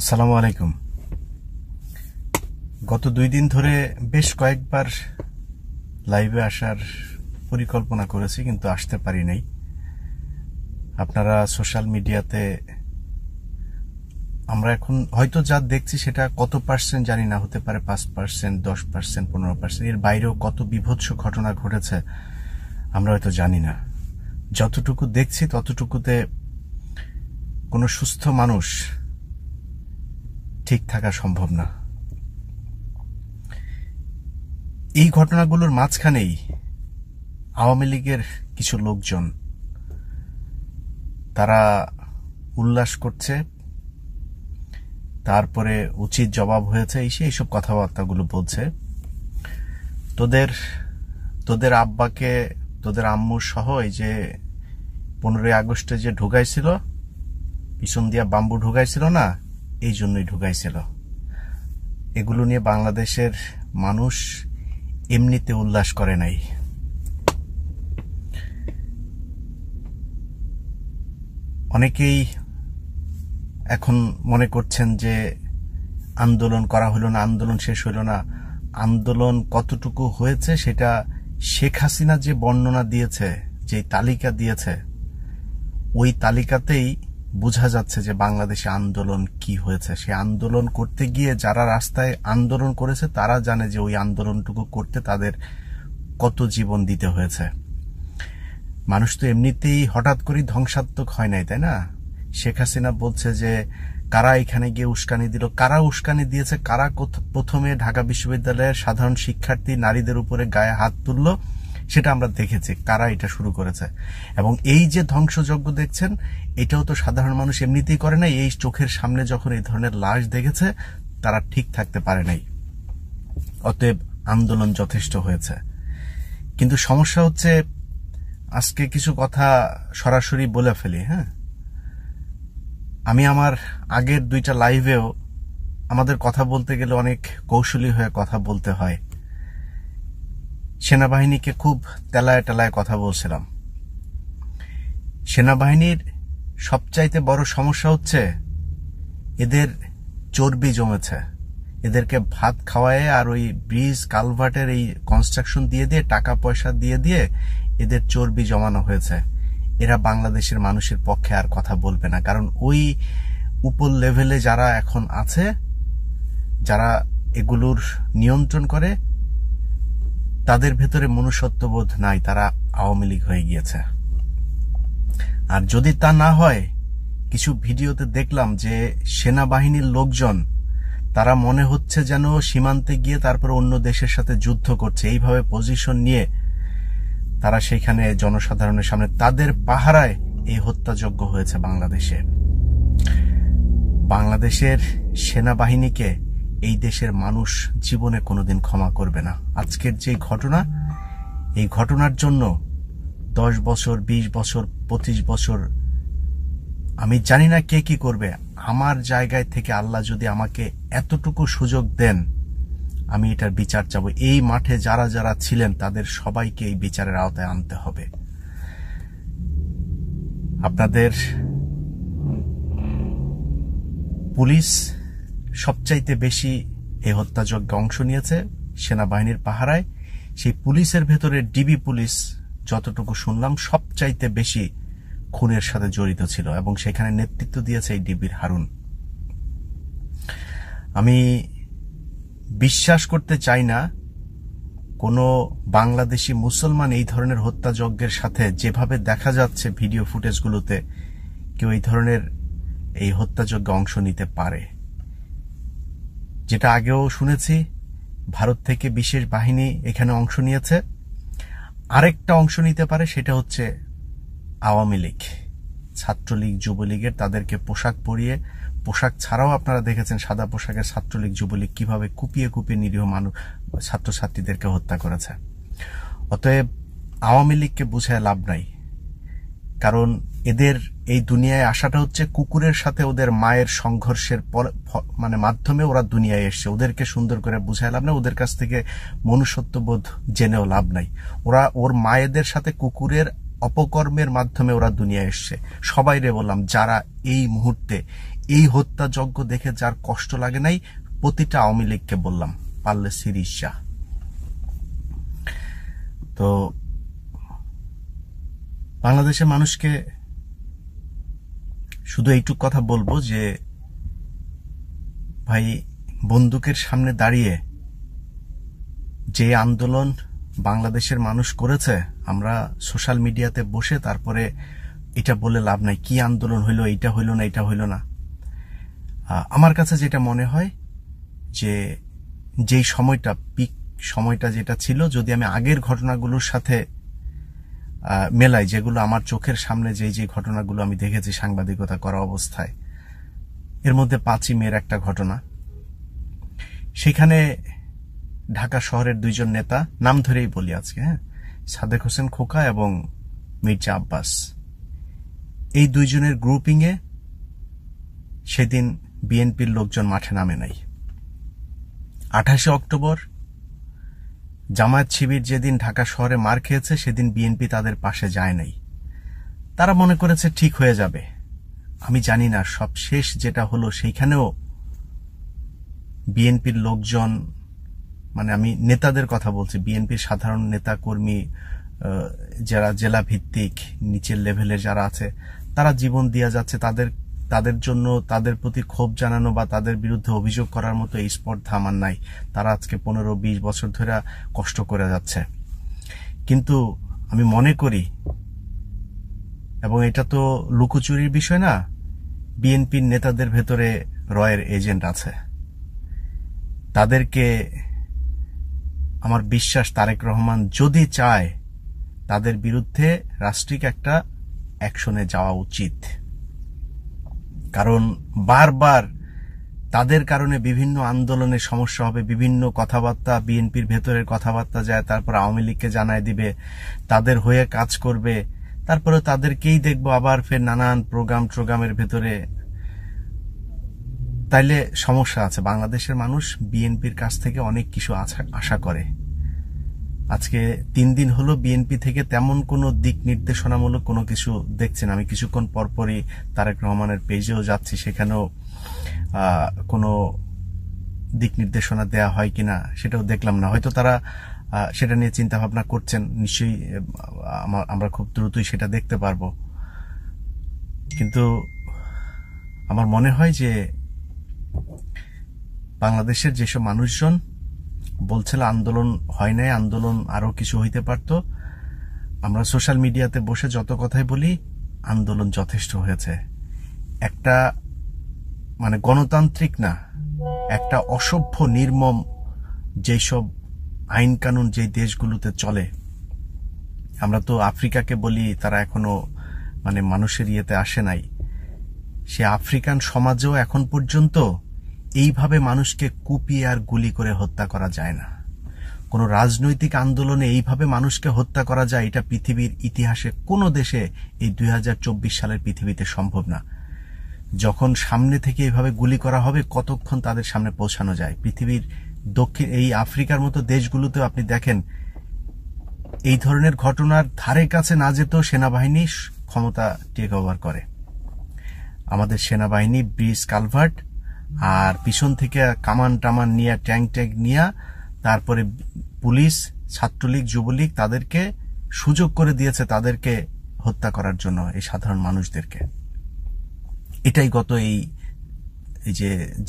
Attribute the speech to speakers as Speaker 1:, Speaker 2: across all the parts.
Speaker 1: আসসালামু আলাইকুম। গত 2 দিন ধরে বেশ কয়েকবার লাইভে আসার পরিকল্পনা করেছি, কিন্তু আসতে পারি নাই। আপনারা সোশ্যাল মিডিয়াতে আমরা এখন হয়তো যা দেখছি সেটা কত পার্সেন্ট জানি না, হতে পারে 5%, 10%, 15%, এর বাইরেও কত বিভৎস ঘটনা ঘটেছে আমরা হয়তো জানি না। যতটুকু দেখছি ততটুকুতে কোনো সুস্থ মানুষ ঠিক থাকা সম্ভব না। এই ঘটনাগুলোর মাঝখানেই আওয়ামী লীগের কিছু লোকজন তারা উল্লাস করছে, তারপরে উচিত জবাব হয়েছে এইসব কথাবার্তাগুলো বলছে। তোদের আব্বাকে, তোদের আম্মু সহ এই যে 15ই আগস্টে যে ঢুকাইছিল, পিছন দিয়া বাম্বু ঢুকাইছিল না, এই জন্যই ঢুকাইছিল। এগুলো নিয়ে বাংলাদেশের মানুষ এমনিতে উল্লাস করে নাই। অনেকেই এখন মনে করছেন যে আন্দোলন করা হলো না, আন্দোলন শেষ হলো না। আন্দোলন কতটুকু হয়েছে সেটা শেখ হাসিনা যে বর্ণনা দিয়েছে, যে তালিকা দিয়েছে, ওই তালিকাতেই বোঝা যাচ্ছে যে বাংলাদেশে আন্দোলন কি হয়েছে। সে আন্দোলন করতে গিয়ে যারা রাস্তায় আন্দোলন করেছে তারা জানে যে ওই আন্দোলনটুকু করতে তাদের কত জীবন দিতে হয়েছে। মানুষ তো এমনিতেই হঠাৎ করে ধ্বংসাত্মক হয় নাই, তাই না? শেখ হাসিনা বলছে যে কারা এখানে গিয়ে উস্কানি দিল, কারা উস্কানি দিয়েছে, কারা প্রথমে ঢাকা বিশ্ববিদ্যালয়ের সাধারণ শিক্ষার্থী নারীদের উপরে গায়ে হাত তুলল সেটা আমরা দেখেছি, কারা এটা শুরু করেছে। এবং এই যে ধ্বংসযজ্ঞ দেখছেন, এটাও তো সাধারণ মানুষ এমনিতেই করে নাই। এই চোখের সামনে যখন এই ধরনের লাশ দেখেছে তারা ঠিক থাকতে পারে নাই। অতএব আন্দোলন যথেষ্ট হয়েছে। কিন্তু সমস্যা হচ্ছে, আজকে কিছু কথা সরাসরি বলে ফেলি। হ্যাঁ, আমি আমার আগের 2টা লাইভেও আমাদের কথা বলতে গেলে অনেক কৌশলী হয়ে কথা বলতে হয়। সেনাবাহিনীকে খুব তেলায় টেলায় কথা বলছিলাম। সেনাবাহিনীর সবচাইতে বড় সমস্যা হচ্ছে এদের চর্বি জমেছে। এদেরকে ভাত খাওয়ায় আর ওই ব্রিজ কালভার্টের এই কনস্ট্রাকশন দিয়ে দিয়ে, টাকা পয়সা দিয়ে দিয়ে এদের চর্বি জমানো হয়েছে। এরা বাংলাদেশের মানুষের পক্ষে আর কথা বলবে না, কারণ ওই উপর লেভেলে যারা এখন আছে, যারা এগুলোর নিয়ন্ত্রণ করে, তাদের ভেতরে মনুষ্যত্ববোধ নাই, তারা আওয়ামী লীগ হয়ে গিয়েছে। আর যদি তা না হয়, কিছু ভিডিওতে দেখলাম যে সেনাবাহিনীর লোকজন তারা মনে হচ্ছে যেন সীমান্তে গিয়ে তারপর অন্য দেশের সাথে যুদ্ধ করছে, এইভাবে পজিশন নিয়ে তারা সেখানে জনসাধারণের সামনে তাদের পাহারায় এই হত্যাযজ্ঞ হয়েছে বাংলাদেশে। বাংলাদেশের সেনাবাহিনীকে এই দেশের মানুষ জীবনে কোনোদিন ক্ষমা করবে না। আজকের যে ঘটনা, এই ঘটনার জন্য 10 বছর, 20 বছর, 25 বছর আমি জানি না কে কি করবে। আমার জায়গায় থেকে আল্লাহ যদি আমাকে এতটুকু সুযোগ দেন, আমি এটার বিচার চাবো। এই মাঠে যারা যারা ছিলেন তাদের সবাইকে এই বিচারের আওতায় আনতে হবে। আপনাদের পুলিশ সবচাইতে বেশি এই হত্যাযজ্ঞে অংশ নিয়েছে সেনাবাহিনীর পাহারায়। সেই পুলিশের ভেতরে ডিবি পুলিশ যতটুকু শুনলাম সবচাইতে বেশি খুনের সাথে জড়িত ছিল, এবং সেখানে নেতৃত্ব দিয়েছে এই ডিবির হারুন। আমি বিশ্বাস করতে চাই না কোনো বাংলাদেশি মুসলমান এই ধরনের হত্যাযজ্ঞের সাথে, যেভাবে দেখা যাচ্ছে ভিডিও ফুটেজগুলোতে, কেউ এই ধরনের এই হত্যাযজ্ঞে অংশ নিতে পারে। যেটা আগেও শুনেছি, ভারত থেকে বিশেষ বাহিনী এখানে অংশ নিয়েছে। আরেকটা অংশ নিতে পারে, সেটা হচ্ছে আওয়ামী লীগ, ছাত্রলীগ, যুবলীগের, তাদেরকে পোশাক পরিয়ে, পোশাক ছাড়াও আপনারা দেখেছেন সাদা পোশাকের ছাত্রলীগ, যুবলীগ কিভাবে কুপিয়ে কুপিয়ে নিরীহ মানুষ, ছাত্রছাত্রীদেরকে হত্যা করেছে। অতএব আওয়ামী লীগকে বুঝায় লাভ নাই, কারণ এদের এই দুনিয়ায় আসাটা হচ্ছে কুকুরের সাথে ওদের মায়ের সংঘর্ষের মাধ্যমে ওরা দুনিয়ায় এসছে। ওদেরকে সুন্দর করে বুঝায় লাভ নাই, ওদের কাছ থেকে মনুষ্যত্ববোধ জেনেও লাভ নাই। ওর মায়েদের সাথে কুকুরের অপকর্মের মাধ্যমে ওরা দুনিয়ায় এসছে। সবাইরে বললাম, যারা এই মুহূর্তে এই হত্যাযজ্ঞ দেখে যার কষ্ট লাগে নাই, প্রতিটা আওয়ামী লীগকে বললাম পারলে সিরিজ শাহ। তো বাংলাদেশের মানুষকে শুধু এইটুক কথা বলবো যে ভাই, বন্দুকের সামনে দাঁড়িয়ে যে আন্দোলন বাংলাদেশের মানুষ করেছে, আমরা সোশ্যাল মিডিয়াতে বসে তারপরে এটা বলে লাভ নাই কি আন্দোলন হইলো, এটা হইল না, এটা হইল না। আমার কাছে যেটা মনে হয় যে যেই সময়টা পিক সময়টা যেটা ছিল, যদি আমি আগের ঘটনাগুলোর সাথে মেলাই, যেগুলো আমার চোখের সামনে যে ঘটনাগুলো আমি দেখেছি সাংবাদিকতা করা অবস্থায়, এর মধ্যে 5ই মের একটা ঘটনা, সেখানে ঢাকা শহরের 2 জন নেতা, নাম ধরেই বলি আজকে, হ্যাঁ, সাদেক হোসেন খোকা এবং মির্জা আব্বাস, এই 2 জনের গ্রুপিং এ সেদিন বিএনপির লোকজন মাঠে নামে নাই। 28 অক্টোবর জামায়াত শিবির যেদিন ঢাকা শহরে মার খেয়েছে, সেদিন বিএনপি তাদের পাশে যায় নাই। তারা মনে করেছে ঠিক হয়ে যাবে। আমি জানি না সব শেষ যেটা হলো, সেইখানেও বিএনপির লোকজন, মানে আমি নেতাদের কথা বলছি, বিএনপির সাধারণ নেতা কর্মী যারা জেলা ভিত্তিক নিচের লেভেলের যারা আছে, তারা জীবন দিয়ে যাচ্ছে। তাদের জন্য তাদের প্রতি ক্ষোভ জানানো বা তাদের বিরুদ্ধে অভিযোগ করার মতো এই স্পর্ধা আমার নাই। তারা আজকে 15-20 বছর ধরে কষ্ট করে যাচ্ছে। কিন্তু আমি মনে করি, এবং এটা তো লুকোচুরির বিষয় না, বিএনপির নেতাদের ভেতরে রয়ের এজেন্ট আছে। তাদেরকে আমার বিশ্বাস, তারেক রহমান যদি চায়, তাদের বিরুদ্ধে রাষ্ট্রিক একটা অ্যাকশনে যাওয়া উচিত। কারণ বারবার তাদের কারণে বিভিন্ন আন্দোলনে সমস্যা হবে, বিভিন্ন কথাবার্তা বিএনপির ভেতরের কথাবার্তা যায়, তারপর আওয়ামী লীগকে জানায় দিবে, তাদের হয়ে কাজ করবে, তারপরে তাদেরকেই দেখবো আবার ফের নানান প্রোগ্রামের ভেতরে। তাইলে সমস্যা আছে। বাংলাদেশের মানুষ বিএনপির কাছ থেকে অনেক কিছু আশা করে। আজকে 3 দিন হলো বিএনপি থেকে তেমন কোনো দিক নির্দেশনামূলক কোনো কিছু দেখছেন। আমি কিছুক্ষণ পরপরই তারেক রহমানের পেজেও যাচ্ছি, সেখানেও কোনো দিক নির্দেশনা দেয়া হয় কিনা সেটাও দেখলাম না। হয়তো তারা সেটা নিয়ে চিন্তা ভাবনা করছেন, নিশ্চয়ই আমরা খুব দ্রুতই সেটা দেখতে পারবো। কিন্তু আমার মনে হয় যে বাংলাদেশের যেসব মানুষজন বলছিল আন্দোলন হয় নাই, আন্দোলন আরো কিছু হইতে পারত, আমরা সোশ্যাল মিডিয়াতে বসে যত কথাই বলি, আন্দোলন যথেষ্ট হয়েছে। একটা মানে গণতান্ত্রিক না, একটা অসভ্য নির্মম যেসব আইন কানুন যে দেশগুলোতে চলে, আমরা তো আফ্রিকাকে বলি তারা এখনো মানে মানুষের ইয়েতে আসে নাই, সে আফ্রিকান সমাজেও এখন পর্যন্ত এইভাবে মানুষকে কুপিয়ে আর গুলি করে হত্যা করা যায় না। কোন রাজনৈতিক আন্দোলনে এইভাবে মানুষকে হত্যা করা যায়, এটা পৃথিবীর ইতিহাসে কোনো দেশে এই 2024 সালের পৃথিবীতে সম্ভব না। যখন সামনে থেকে এইভাবে গুলি করা হবে, কতক্ষণ তাদের সামনে পৌঁছানো যায়। পৃথিবীর দক্ষিণ এই আফ্রিকার মতো দেশগুলোতেও আপনি দেখেন, এই ধরনের ঘটনার ধারে কাছে না যেতেও সেনাবাহিনী ক্ষমতা টেক ওভার করে। আমাদের সেনাবাহিনী ব্রিজ কালভার্ট আর পিছন থেকে কামান টামান নিয়ে, ট্যাঙ্ক নিয়ে, তারপরে পুলিশ, ছাত্রলীগ, যুবলীগ তাদেরকে সুযোগ করে দিয়েছে তাদেরকে হত্যা করার জন্য, এই সাধারণ মানুষদেরকে। এটাই গত এই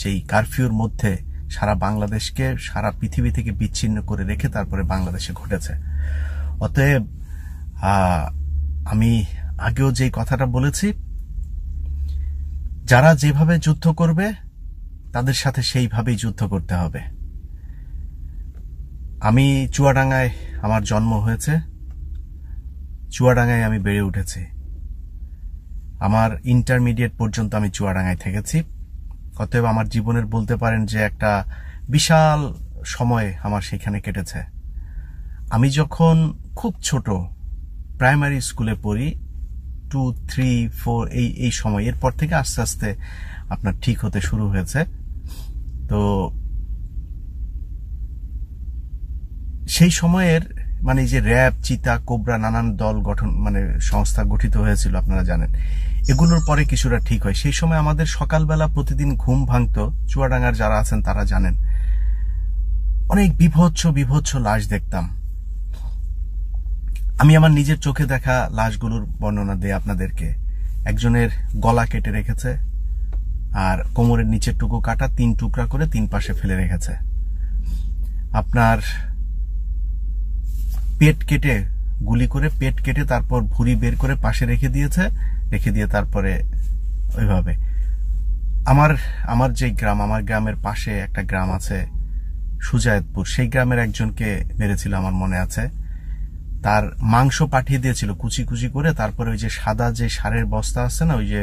Speaker 1: যেই কারফিউর মধ্যে সারা বাংলাদেশকে সারা পৃথিবী থেকে বিচ্ছিন্ন করে রেখে তারপরে বাংলাদেশে ঘটেছে। অতএব আমি আগেও যে কথাটা বলেছি, যারা যেভাবে যুদ্ধ করবে তাদের সাথে সেইভাবেই যুদ্ধ করতে হবে। আমি চুয়াডাঙ্গায় আমার জন্ম হয়েছে, চুয়াডাঙ্গায় আমি বেড়ে উঠেছি, আমার ইন্টারমিডিয়েট পর্যন্ত আমি চুয়াডাঙ্গায় থেকেছি। অতএব আমার জীবনের বলতে পারেন যে একটা বিশাল সময় আমার সেখানে কেটেছে। আমি যখন খুব ছোট প্রাইমারি স্কুলে পড়ি, 2, 3, 4 এই সময়, এরপর থেকে আস্তে আস্তে আপনার ঠিক হতে শুরু হয়েছে। তো সেই সময়ের মানে যে র্যাব, চিতা, কোবরা নানান দল গঠন মানে সংস্থা গঠিত হয়েছিল, আপনারা জানেন, এগুলোর পরে কিছুটা ঠিক হয়। সেই সময় আমাদের সকালবেলা প্রতিদিন ঘুম ভাঙতো। চুয়াডাঙ্গার যারা আছেন তারা জানেন, অনেক বিভৎস লাশ দেখতাম। আমি আমার নিজের চোখে দেখা লাশগুলোর বর্ণনা দিই আপনাদেরকে। একজনের গলা কেটে রেখেছে, আর কোমরের নিচের টুকু কাটা, 3 টুকরা করে 3 পাশে ফেলে রেখেছে। আপনার পেট কেটে, গুলি করে পেট কেটে তারপর ভুঁড়ি বের করে পাশে রেখে দিয়েছে, রেখে দিয়ে তারপরে ওইভাবে। আমার যে গ্রাম, আমার গ্রামের পাশে একটা গ্রাম আছে সুজায়তপুর, সেই গ্রামের একজনকে মেরেছিল আমার মনে আছে। তার মাংস পাঠিয়ে দিয়েছিল কুচি কুচি করে, তারপরে ওই যে সাদা যে সারের বস্তা আছে না, ওই যে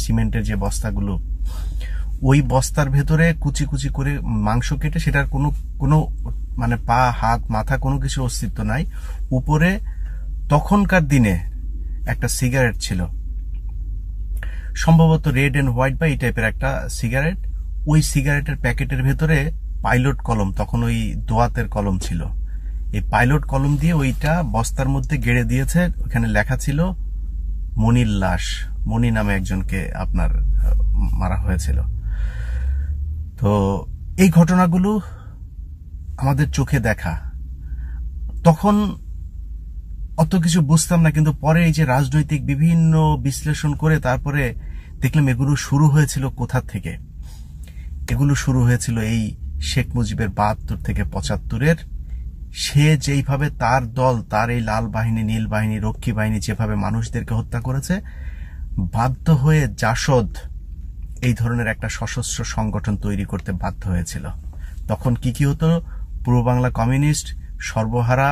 Speaker 1: সিমেন্টের যে বস্তাগুলো, ওই বস্তার ভেতরে কুচি কুচি করে মাংস কেটে, সেটার কোনো মানে পা হাত মাথা কোনো কিছু অস্তিত্ব নাই। উপরে তখনকার দিনে একটা সিগারেট ছিল, সম্ভবত রেড এন্ড হোয়াইট বা এই টাইপের একটা সিগারেট। ওই সিগারেটের প্যাকেটের ভেতরে পাইলট কলম, তখন ওই দোয়াতের কলম ছিল, এই পাইলট কলম দিয়ে ওইটা বস্তার মধ্যে গেড়ে দিয়েছে। ওখানে লেখা ছিল মনির লাশ, মনি নামে একজনকে আপনার মারা হয়েছিল। তো এই ঘটনাগুলো আমাদের চোখে দেখা। তখন অত কিছু বুঝতাম না, কিন্তু পরে এই যে রাজনৈতিক বিভিন্ন বিশ্লেষণ করে তারপরে দেখলাম এগুলো শুরু হয়েছিল কোথা থেকে। এগুলো শুরু হয়েছিল এই শেখ মুজিবের 72 থেকে 75-এর। সে যেইভাবে তার দল, তার এই লাল বাহিনী, নীল বাহিনী, রক্ষী বাহিনী যেভাবে মানুষদেরকে হত্যা করেছে, বাধ্য হয়ে জাসদ এই ধরনের একটা সশস্ত্র সংগঠন তৈরি করতে বাধ্য হয়েছিল। তখন কি হতো, পূর্ব বাংলা কমিউনিস্ট, সর্বহারা,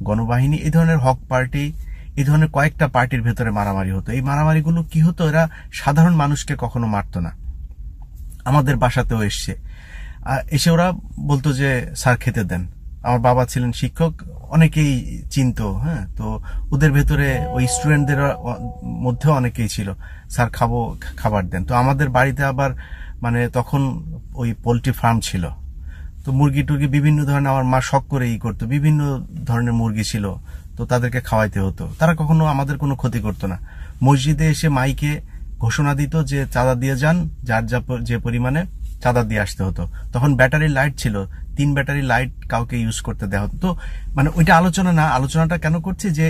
Speaker 1: গণবাহিনী, এই ধরনের হক পার্টি, এই ধরনের কয়েকটা পার্টির ভেতরে মারামারি হতো। এই মারামারিগুলো কি হতো, এরা সাধারণ মানুষকে কখনো মারতো না। আমাদের বাসাতেও এসে ওরা বলতো যে স্যার খেতে দেন। আমার বাবা ছিলেন শিক্ষক, অনেকেই চিনতো, হ্যাঁ, তো ওদের ভেতরে ওই স্টুডেন্টদের মধ্যেও অনেকেই ছিল, স্যার খাবার দেন। তো আমাদের বাড়িতে আবার মানে তখন ওই পোল্ট্রি ফার্ম ছিল, তো মুরগি টুরগি বিভিন্ন ধরনের আমার মা শখ করে করতো, বিভিন্ন ধরনের মুরগি ছিল, তো তাদেরকে খাওয়াইতে হতো। তারা কখনো আমাদের কোনো ক্ষতি করতো না। মসজিদে এসে মাইকে ঘোষণা দিত যে চাঁদা দিয়ে যান, যার যে পরিমাণে চাঁদা দিয়ে আসতে হতো। তখন ব্যাটারি লাইট ছিল, 3 ব্যাটারি লাইট কাউকে ইউজ করতে দেওয়া হতো। তো মানে ওইটা আলোচনাটা কেন করছি, যে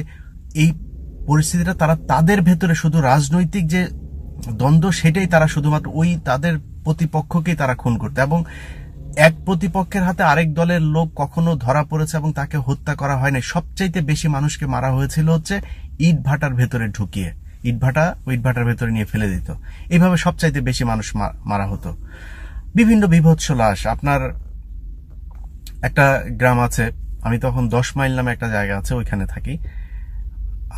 Speaker 1: এই পরিস্থিতিটা তারা তাদের ভেতরে শুধু রাজনৈতিক যে দ্বন্দ্ব, সেটাই তারা শুধুমাত্র ওই তাদের প্রতিপক্ষকেই তারা খুন করতে, এবং এক প্রতিপক্ষের হাতে আরেক দলের লোক কখনো ধরা পড়েছে এবং তাকে হত্যা করা হয় নাই। সবচাইতে বেশি মানুষকে মারা হয়েছিল হচ্ছে ইট ভাটার ভেতরে ঢুকিয়ে, ইট ভাটার ভেতরে নিয়ে ফেলে দিত। এইভাবে সবচাইতে বেশি মানুষ মারা হতো। বিভিন্ন বিভৎস লাশ। আপনার একটা গ্রাম আছে, আমি তখন 10 মাইল নামে একটা জায়গা আছে, ওইখানে থাকি।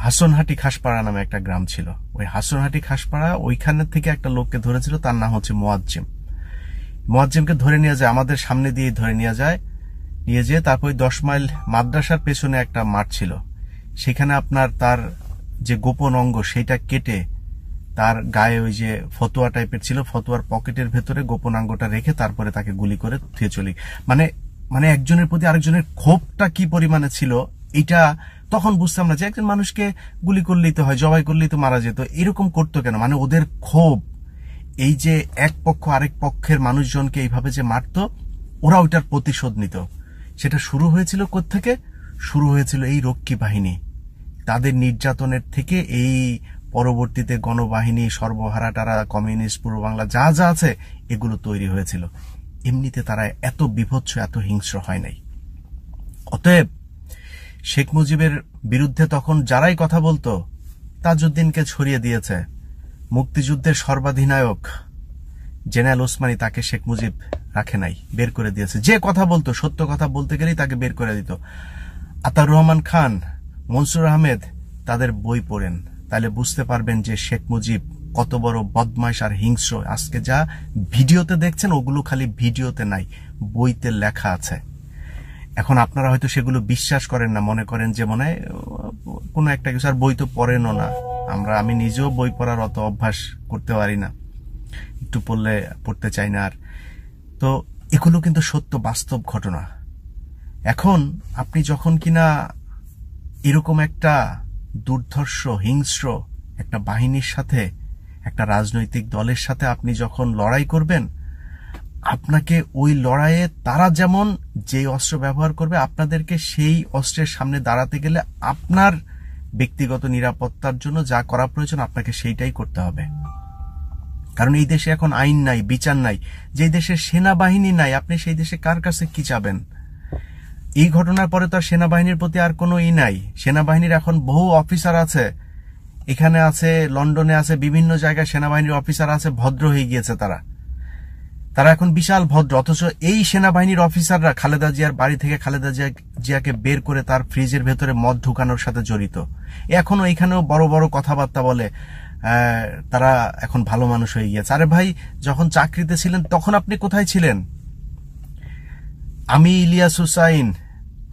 Speaker 1: হাসনহাটি খাসপাড়া নামে একটা গ্রাম ছিল। ওই হাসনহাটি খাসপাড়া, ওইখানের থেকে একটা লোককে ধরেছিল, তার নাম হচ্ছে মোয়াজ্জেমকে ধরে নিয়ে যায়, আমাদের সামনে দিয়ে ধরে নিয়ে যেয়ে তারপর 10 মাইল মাদ্রাসার পেছনে একটা মাঠ ছিল, সেখানে আপনার তার যে গোপন অঙ্গ সেটা কেটে তার গায়ে ওই যে ফতুয়া টাইপের ছিল, ফতুয়ার পকেটের ভেতরে গোপন অঙ্গটা রেখে তারপরে তাকে গুলি করে ধুয়ে চলি। মানে একজনের প্রতি আরেকজনের ক্ষোভটা কি পরিমাণে ছিল, এটা তখন বুঝতাম না যে একজন মানুষকে গুলি করলেই তো হয়, জবাই করলেই তো মারা যেত, এরকম করতো কেন। মানে ওদের ক্ষোভ, এই যে এক পক্ষ আরেক পক্ষের মানুষজনকে এইভাবে যে মারতো, ওরা ওইটার প্রতিশোধ নিত। সেটা শুরু হয়েছিল কোত্থেকে? শুরু হয়েছিল এই রক্ষী বাহিনী, তাদের নির্যাতনের থেকে। এই পরবর্তীতে গণবাহিনী, সর্বহারাটারা, কমিউনিস্ট, পূর্ব বাংলা যা যা আছে, এগুলো তৈরি হয়েছিল। এমনিতে তারা এত বিভৎস, এত হিংস্র হয় নাই। অতএব শেখ মুজিবের বিরুদ্ধে তখন যারাই কথা বলতো, তাজউদ্দিনকে ছড়িয়ে দিয়েছে। মুক্তিযুদ্ধের সর্বাধিনায়ক জেনারেল ওসমানী, তাকে শেখ মুজিব রাখে নাই, বের করে দিয়েছে। যে কথা বলতো, সত্য কথা বলতে গেলেই তাকে বের করে দিত। আতাউর রহমান খান, মনসুর আহমেদ, তাদের বই পড়েন, তাহলে বুঝতে পারবেন যে শেখ মুজিব কত বড় বদমাইশ আর হিংস্র। আজকে যা ভিডিওতে দেখছেন, ওগুলো খালি ভিডিওতে নাই, বইতে লেখা আছে। এখন আপনারা হয়তো সেগুলো বিশ্বাস করেন না, মনে করেন যে মনে হয় কোনো একটা কিছু, আর বই তো পড়েনও না। আমি নিজেও বই পড়ার অত অভ্যাস করতে পারি না, একটু পড়তে চাই না। আর তো এগুলো কিন্তু সত্য, বাস্তব ঘটনা। এখন আপনি যখন কিনা এরকম একটা দুর্ধর্ষ, হিংস্র একটা বাহিনীর সাথে একটা রাজনৈতিক দলের সাথে আপনি যখন লড়াই করবেন, আপনাকে ওই লড়াইয়ে তারা যেমন যে অস্ত্র ব্যবহার করবে, আপনাদেরকে সেই অস্ত্রের সামনে দাঁড়াতে গেলে আপনার ব্যক্তিগত নিরাপত্তার জন্য যা করা প্রয়োজন আপনাকে সেইটাই করতে হবে। কারণ এই দেশে এখন আইন নাই, বিচার নাই। যেই দেশে সেনাবাহিনী নাই, আপনি সেই দেশে কার কাছে কি চাবেন? এই ঘটনার পরে তো আর সেনাবাহিনীর প্রতি আর কোনো নাই। সেনাবাহিনীর এখন বহু অফিসার আছে, এখানে আছে, লন্ডনে আছে, বিভিন্ন জায়গায় সেনাবাহিনীর অফিসার আছে, ভদ্র হয়ে গিয়েছে তারা এখন বিশাল ভদ্র। অথচ এই সেনাবাহিনীর অফিসাররা খালেদা জিয়ার বাড়ি থেকে খালেদা জিয়াকে বের করে তার ফ্রিজের ভেতরে মদ ঢুকানোর সাথে জড়িত। এখনো এখানেও বড় বড় কথাবার্তা বলে তারা এখন ভালো মানুষ হয়ে গিয়েছে। আরে ভাই, যখন চাকরিতে ছিলেন তখন আপনি কোথায় ছিলেন? আমি ইলিয়াস হুসাইন,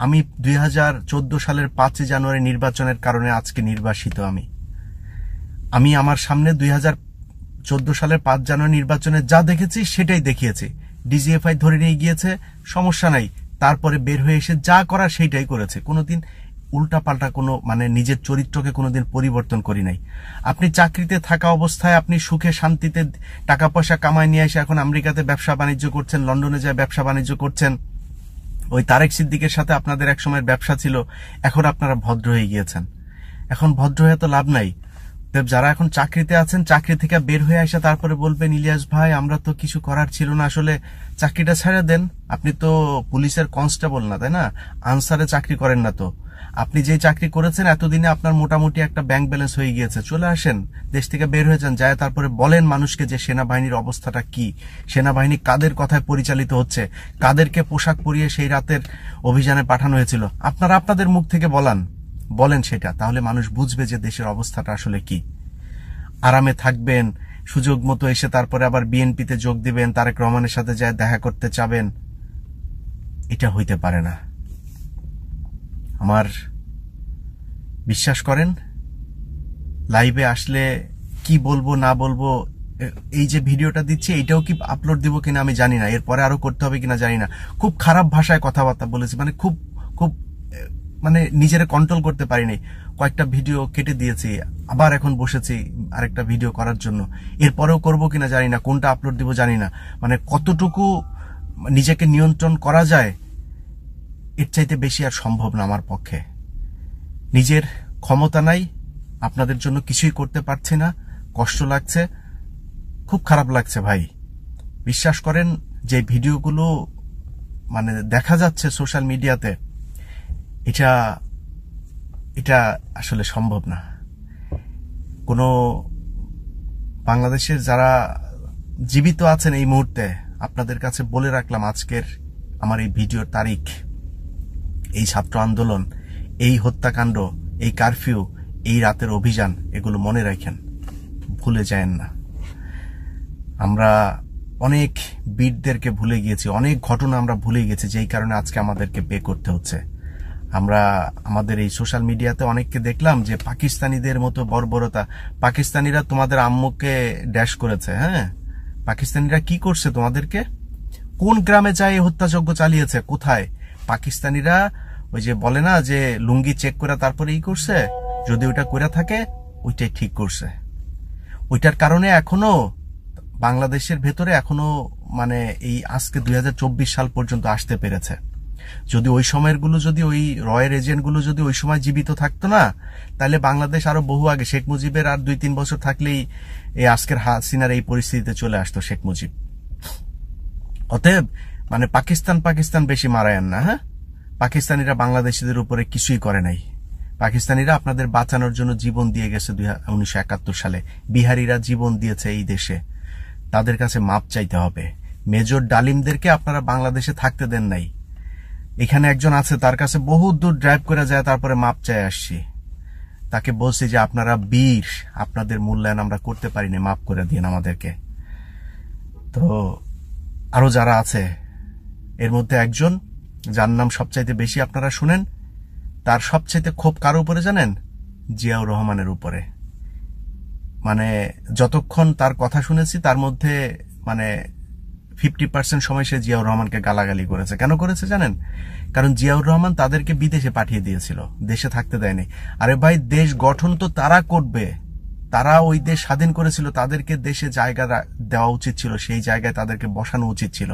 Speaker 1: আমি 2014 সালের 5 জানুয়ারি নির্বাচনের কারণে আজকে নির্বাসিত। আমি আমার সামনে 2014 সালের 5 জানুয়ারি নির্বাচনে যা দেখেছি সেটাই দেখিয়েছি। ডিজিএফআই ধরে নিয়ে গিয়েছে, সমস্যা নাই, তারপরে বের হয়ে এসে যা করার সেইটাই করেছে। কোনোদিন উল্টাপাল্টা কোনো নিজের চরিত্রকে কোনোদিন পরিবর্তন করি নাই। আপনি চাকরিতে থাকা অবস্থায় আপনি সুখে শান্তিতে টাকা পয়সা কামায় নিয়ে এসে এখন আমেরিকাতে ব্যবসা বাণিজ্য করছেন, লন্ডনে যায় ব্যবসা বাণিজ্য করছেন। ওই তারেক সিদ্দিকের সাথে আপনাদের এক সময়ের ব্যবসা ছিল, এখন আপনারা ভদ্র হয়ে গিয়েছেন। এখন ভদ্র হয়ে তো লাভ নাই। যারা এখন চাকরিতে আছেন, চাকরি থেকে বের হয়ে আসে তারপরে বলবেন ইলিয়াস ভাই আমরা তো কিছু করার ছিল না, আসলে চাকরিটা ছেড়ে দেন। আপনি তো পুলিশের কনস্টেবল না, তাই না? আনসারে চাকরি করেন না তো। আপনি যে চাকরি করেছেন এতদিনে আপনার মোটামুটি একটা ব্যাংক ব্যালেন্স হয়ে গিয়েছে, চলে আসেন, দেশ থেকে বের হয়ে যান, যায় তারপরে বলেন মানুষকে যে সেনাবাহিনীর অবস্থাটা কি, সেনাবাহিনী কাদের কথায় পরিচালিত হচ্ছে, কাদেরকে পোশাক পরিয়ে সেই রাতের অভিযানে পাঠানো হয়েছিল। আপনারা আপনাদের মুখ থেকে বলেন সেটা, তাহলে মানুষ বুঝবে যে দেশের অবস্থাটা আসলে কি। আরামে থাকবেন, সুযোগ মতো এসে তারপরে আবার বিএনপিতে যোগ দিবেন, তারেক রহমানের সাথে যায় দেখা করতে চাবেন, এটা হইতে পারে না। আমার বিশ্বাস করেন, লাইভে আসলে কি বলবো না বলবো, এই যে ভিডিওটা দিচ্ছি এইটাও কি আপলোড দিব কিনা আমি জানি না, এরপরে আরো করতে হবে কিনা জানি না। খুব খারাপ ভাষায় কথাবার্তা বলেছি, খুব নিজেরা কন্ট্রোল করতে পারিনি। কয়েকটা ভিডিও কেটে দিয়েছি, আবার এখন বসেছি আরেকটা ভিডিও করার জন্য। এরপরেও করবো কিনা জানি না, কোনটা আপলোড দিব জানি না। কতটুকু নিজেকে নিয়ন্ত্রণ করা যায় এর চাইতে বেশি আর সম্ভব না আমার পক্ষে। নিজের ক্ষমতা নাই, আপনাদের জন্য কিছুই করতে পারছি না, কষ্ট লাগছে, খুব খারাপ লাগছে ভাই। বিশ্বাস করেন, যে ভিডিওগুলো দেখা যাচ্ছে সোশ্যাল মিডিয়াতে, এটা আসলে সম্ভব না। কোনো বাংলাদেশের যারা জীবিত আছেন এই মুহূর্তে, আপনাদের কাছে বলে রাখলাম আজকের আমার এই ভিডিওর তারিখ, এই ছাত্র আন্দোলন, এই হত্যাকাণ্ড, এই কারফিউ, এই রাতের অভিযান, এগুলো মনে রাখেন, ভুলে যায়েন না। আমরা অনেক বীরদেরকে ভুলে গিয়েছি, অনেক ঘটনা আমরা ভুলে গেছি, যেই কারণে আজকে আমাদেরকে পে করতে হচ্ছে। আমরা আমাদের এই সোশ্যাল মিডিয়াতে অনেককে দেখলাম যে পাকিস্তানিদের মতো বর্বরতা, পাকিস্তানিরা তোমাদের আম্মুকে ড্যাশ করেছে। হ্যাঁ, পাকিস্তানিরা কি করছে তোমাদেরকে? কোন গ্রামে যায় হত্যাযজ্ঞ চালিয়েছে? কোথায়? পাকিস্তানিরা ওই যে বলে না যে লুঙ্গি চেক করে তারপরে করছে, যদি ওইটা করে থাকে ওইটাই ঠিক করছে। ওইটার কারণে এখনো বাংলাদেশের ভেতরে এখনো এই আজকে 2024 সাল পর্যন্ত আসতে পেরেছে। যদি ওই সময়ের গুলো, যদি ওই রয়ের এজেন্ট গুলো যদি ওই সময় জীবিত থাকতো না, তাহলে বাংলাদেশ আরো বহু আগে, শেখ মুজিবের আর 2-3 বছর থাকলেই এই আজকের হাসিনার এই পরিস্থিতিতে চলে আসতো শেখ মুজিব। অতএব পাকিস্তান বেশি মারায়েন না। হ্যাঁ, পাকিস্তানিরা বাংলাদেশিদের উপরে কিছুই করে নাই। পাকিস্তানিরা আপনাদের বাঁচানোর জন্য জীবন দিয়ে গেছে 1971 সালে। বিহারিরা জীবন দিয়েছে এই দেশে, তাদের কাছে মাপ চাইতে হবে। মেজর ডালিমদেরকে আপনারা বাংলাদেশে থাকতে দেন নাই। এখানে একজন আছে, তার কাছে বহু দূর ড্রাইভ করে যায়, তারপরে মাপ চাই আসছি। তাকে বলছি যে আপনারা বীর, আপনাদের মূল্যায়ন আমরা করতে পারিনি, মাপ করে দিন আমাদেরকে। তো আরো যারা আছে, এর মধ্যে একজন যার নাম সবচাইতে বেশি আপনারা শুনেন, তার সবচাইতে ক্ষোভ কার উপরে জানেন? জিয়াউর রহমানের উপরে। যতক্ষণ তার কথা শুনেছি তার মধ্যে 50% সময় সে জিয়াউর রহমানকে গালাগালি করেছে। কেন করেছে জানেন? কারণ জিয়াউর রহমান তাদেরকে বিদেশে পাঠিয়ে দিয়েছিল, দেশে থাকতে দেয়নি। আরে ভাই, দেশ গঠন তো তারা করবে, তারা ওই দেশ স্বাধীন করেছিল, তাদেরকে দেশে জায়গা দেওয়া উচিত ছিল, সেই জায়গায় তাদেরকে বসানো উচিত ছিল।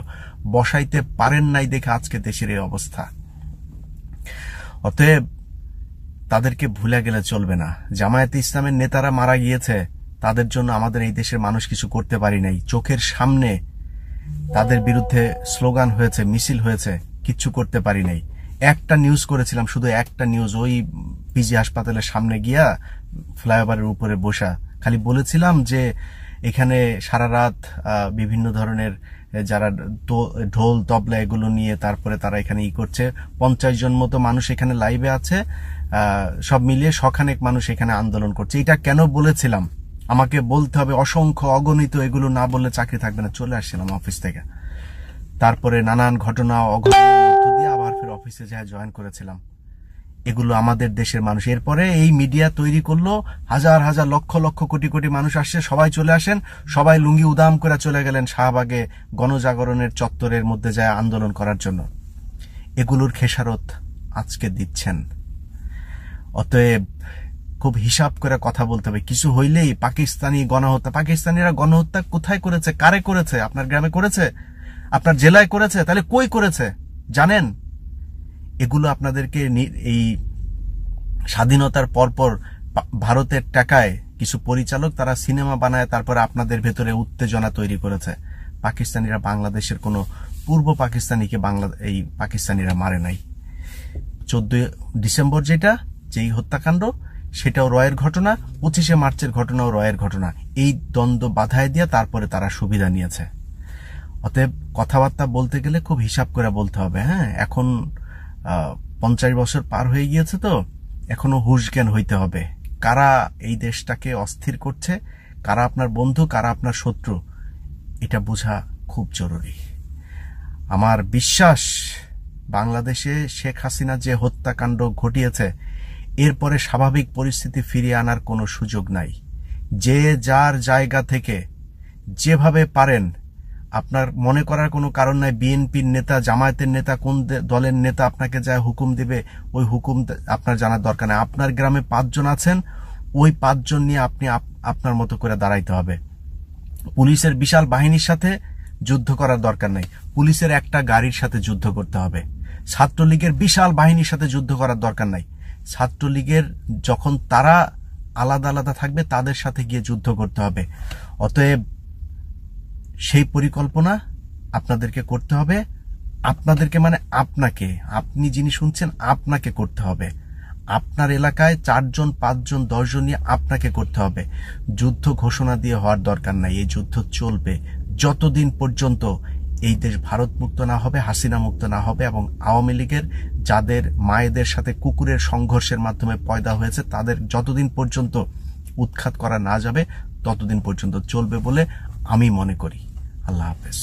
Speaker 1: বসাইতে পারেন নাই দেখে আজকে দেশের এই অবস্থা। অতএব তাদেরকে ভুলে গেলে চলবে না। জামায়াতে ইসলামের নেতারা মারা গিয়েছে, তাদের জন্য আমাদের এই দেশের মানুষ কিছু করতে পারি নাই। চোখের সামনে তাদের বিরুদ্ধে স্লোগান হয়েছে, মিছিল হয়েছে, কিচ্ছু করতে পারি নাই। একটা নিউজ করেছিলাম, শুধু একটা নিউজ, ওই পিজি হাসপাতালের সামনে গিয়া ফ্লাইওভারের উপরে বসা, খালি বলেছিলাম যে এখানে সারা রাত বিভিন্ন ধরনের যারা ঢোল তবলা এগুলো নিয়ে তারপরে তারা এখানে করছে, 50 জন মতো মানুষ এখানে লাইভে আছে, সব মিলিয়ে শখানেক মানুষ এখানে আন্দোলন করছে। এটা কেন বলেছিলাম আমাকে বলতে হবে, অসংখ্য অগণিত, এগুলো না বললে চাকরি থাকবে না। চলে আসছিলাম অফিস থেকে, তারপরে নানান ঘটনা অঘটনার মধ্য দিয়ে আবার ফের অফিসে যা জয়েন করেছিলাম। এগুলো আমাদের দেশের মানুষ। এরপরে এই মিডিয়া তৈরি করলো, হাজার হাজার লক্ষ লক্ষ কোটি কোটি মানুষ আসছে, সবাই চলে আসেন, সবাই লুঙ্গি উদাম করে চলে গেলেন শাহবাগে গণজাগরণের চত্বরের মধ্যে যায় আন্দোলন করার জন্য। এগুলোর খেসারত আজকে দিচ্ছেন। অতএব খুব হিসাব করে কথা বলতে হবে। কিছু হইলেই পাকিস্তানি গণহত্যা, পাকিস্তানিরা গণহত্যা কোথায় করেছে, কারে করেছে? আপনার গ্রামে করেছে? আপনার জেলায় করেছে? তাহলে কই করেছে জানেন? এগুলো আপনাদেরকে এই স্বাধীনতার পরপর ভারতের টাকায় কিছু পরিচালক তারা সিনেমা বানায়, তারপরে আপনাদের ভেতরে উত্তেজনা তৈরি করেছে। পাকিস্তানিরা বাংলাদেশের কোনো পূর্ব পাকিস্তানিকে এই পাকিস্তানিরা মারে নাই। 14 ডিসেম্বর যেই হত্যাকাণ্ড, সেটাও রয়ের ঘটনা, 25শে মার্চের ঘটনাও রয়ের ঘটনা। এই দ্বন্দ্ব বাধায় দিয়ে তারপরে তারা সুবিধা নিয়েছে। অতএব কথাবার্তা বলতে গেলে খুব হিসাব করে বলতে হবে। হ্যাঁ, এখন 50 বছর পার হয়ে গিয়েছে, তো এখনো হুঁশ জ্ঞান হইতে হবে। কারা এই দেশটাকে অস্থির করছে, কারা আপনার বন্ধু, কারা আপনার শত্রু, এটা বোঝা খুব জরুরি। আমার বিশ্বাস বাংলাদেশে শেখ হাসিনা যে হত্যাকাণ্ড ঘটিয়েছে, এরপরে স্বাভাবিক পরিস্থিতি ফিরিয়ে আনার কোনো সুযোগ নাই। যে যার জায়গা থেকে যেভাবে পারেন, আপনার মনে করার কোনো কারণ নাই বিএনপির নেতা, জামায়াতের নেতা, কোন দলের নেতা আপনাকে যা হুকুম দিবে, ওই হুকুম আপনার জানার দরকার নেই। আপনার গ্রামে 5 জন আছেন, ওই 5 জন নিয়ে আপনি আপনার মতো করে দাঁড়াইতে হবে। পুলিশের বিশাল বাহিনীর সাথে যুদ্ধ করার দরকার নাই, পুলিশের একটা গাড়ির সাথে যুদ্ধ করতে হবে। ছাত্রলীগের বিশাল বাহিনীর সাথে যুদ্ধ করার দরকার নাই, ছাত্রলীগের যখন তারা আলাদা আলাদা থাকবে তাদের সাথে গিয়ে যুদ্ধ করতে হবে। অতএব সেই পরিকল্পনা আপনাদেরকে করতে হবে। আপনাদেরকে মানে আপনাকে, আপনি যিনি শুনছেন আপনাকে করতে হবে। আপনার এলাকায় 4 জন 5 জন 10 জন নিয়ে আপনাকে করতে হবে। যুদ্ধ ঘোষণা দিয়ে হওয়ার দরকার নাই। এই যুদ্ধ চলবে যতদিন পর্যন্ত এই দেশ ভারত মুক্ত না হবে, হাসিনা মুক্ত না হবে, এবং আওয়ামী লীগের যাদের মায়েদের সাথে কুকুরের সংঘর্ষের মাধ্যমে পয়দা হয়েছে তাদের যতদিন পর্যন্ত উৎখাত করা না যাবে ততদিন পর্যন্ত চলবে বলে আমি মনে করি। আল্লাহ হাফেজ।